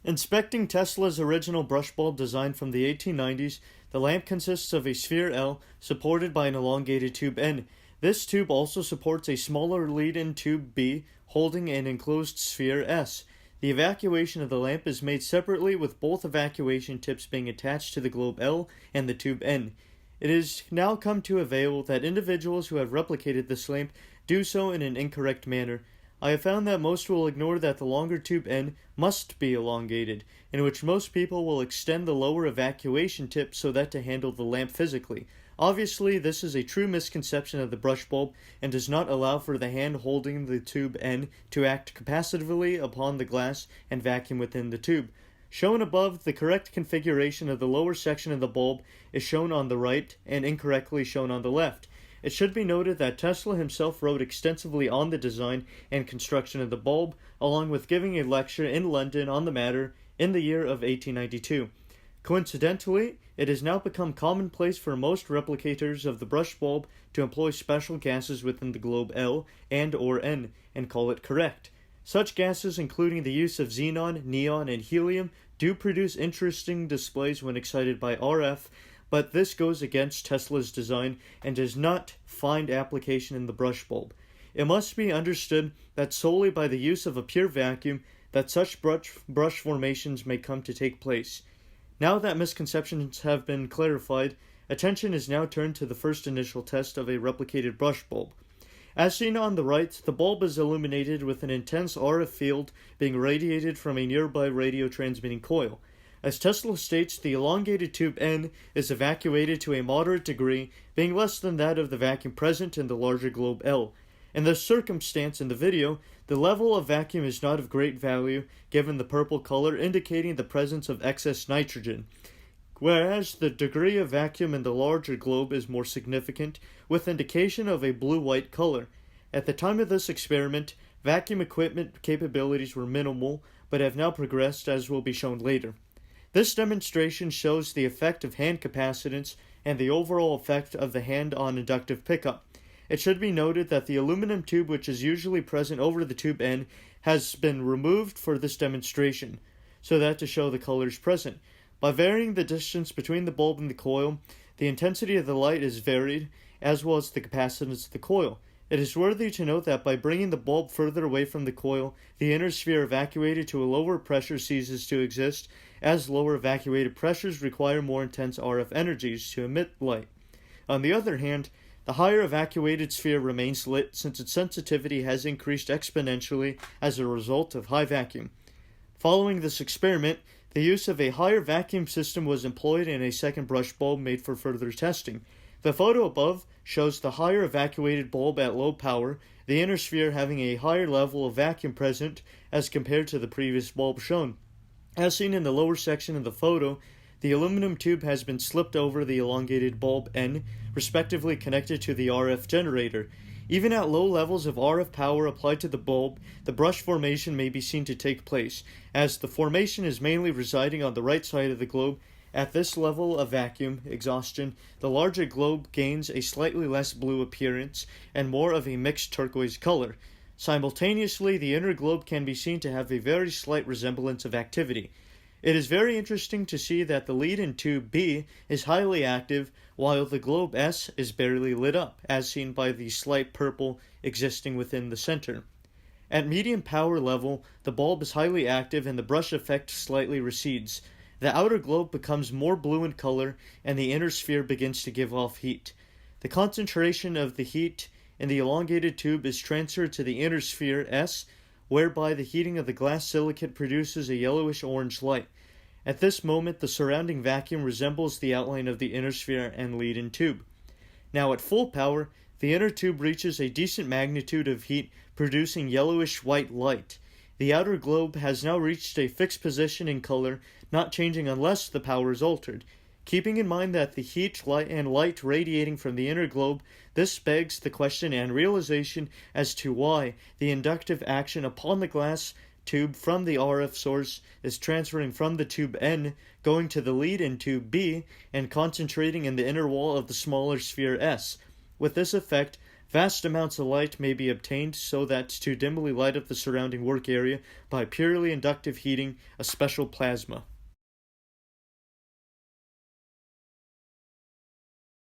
Inspecting Tesla's original brush bulb design from the 1890s, the lamp consists of a sphere L supported by an elongated tube N. This tube also supports a smaller lead-in tube B holding an enclosed sphere S. The evacuation of the lamp is made separately, with both evacuation tips being attached to the globe L and the tube N. It has now come to avail that individuals who have replicated this lamp do so in an incorrect manner. I have found that most will ignore that the longer tube N must be elongated, in which most people will extend the lower evacuation tip so that to handle the lamp physically. Obviously, this is a true misconception of the brush bulb and does not allow for the hand holding the tube N to act capacitively upon the glass and vacuum within the tube. Shown above, the correct configuration of the lower section of the bulb is shown on the right and incorrectly shown on the left. It should be noted that Tesla himself wrote extensively on the design and construction of the bulb, along with giving a lecture in London on the matter in the year of 1892. Coincidentally, it has now become commonplace for most replicators of the brush bulb to employ special gases within the globe L and or N and call it correct. Such gases, including the use of xenon, neon, and helium, do produce interesting displays when excited by RF, but this goes against Tesla's design and does not find application in the brush bulb. It must be understood that solely by the use of a pure vacuum that such brush formations may come to take place. Now that misconceptions have been clarified, attention is now turned to the first initial test of a replicated brush bulb. As seen on the right, the bulb is illuminated with an intense RF field being radiated from a nearby radio transmitting coil. As Tesla states, the elongated tube N is evacuated to a moderate degree, being less than that of the vacuum present in the larger globe L. In this circumstance in the video, the level of vacuum is not of great value, given the purple color indicating the presence of excess nitrogen, whereas the degree of vacuum in the larger globe is more significant, with indication of a blue-white color. At the time of this experiment, vacuum equipment capabilities were minimal, but have now progressed, as will be shown later. This demonstration shows the effect of hand capacitance and the overall effect of the hand on inductive pickup. It should be noted that the aluminum tube, which is usually present over the tube N, has been removed for this demonstration, so that to show the colors present. By varying the distance between the bulb and the coil, the intensity of the light is varied, as well as the capacitance of the coil. It is worthy to note that by bringing the bulb further away from the coil, the inner sphere evacuated to a lower pressure ceases to exist, as lower evacuated pressures require more intense RF energies to emit light. On the other hand, the higher evacuated sphere remains lit since its sensitivity has increased exponentially as a result of high vacuum. Following this experiment, the use of a higher vacuum system was employed in a second brush bulb made for further testing. The photo above shows the higher evacuated bulb at low power, the inner sphere having a higher level of vacuum present as compared to the previous bulb shown. As seen in the lower section of the photo, the aluminum tube has been slipped over the elongated bulb N, respectively connected to the RF generator. Even at low levels of RF power applied to the bulb, the brush formation may be seen to take place, as the formation is mainly residing on the right side of the globe. At this level of vacuum exhaustion, the larger globe gains a slightly less blue appearance and more of a mixed turquoise color. Simultaneously, the inner globe can be seen to have a very slight resemblance of activity. It is very interesting to see that the lead-in tube B is highly active, while the globe S is barely lit up, as seen by the slight purple existing within the center. At medium power level, the bulb is highly active and the brush effect slightly recedes. The outer globe becomes more blue in color, and the inner sphere begins to give off heat. The concentration of the heat in the elongated tube is transferred to the inner sphere S, whereby the heating of the glass silicate produces a yellowish-orange light. At this moment, the surrounding vacuum resembles the outline of the inner sphere and lead-in tube. Now at full power, the inner tube reaches a decent magnitude of heat, producing yellowish-white light. The outer globe has now reached a fixed position in color, not changing unless the power is altered. Keeping in mind that the heat and light radiating from the inner globe, this begs the question and realization as to why the inductive action upon the glass tube from the RF source is transferring from the tube N, going to the lead-in tube B, and concentrating in the inner wall of the smaller sphere S. With this effect, Vast amounts of light may be obtained so that to dimly light up the surrounding work area by purely inductive heating a special plasma.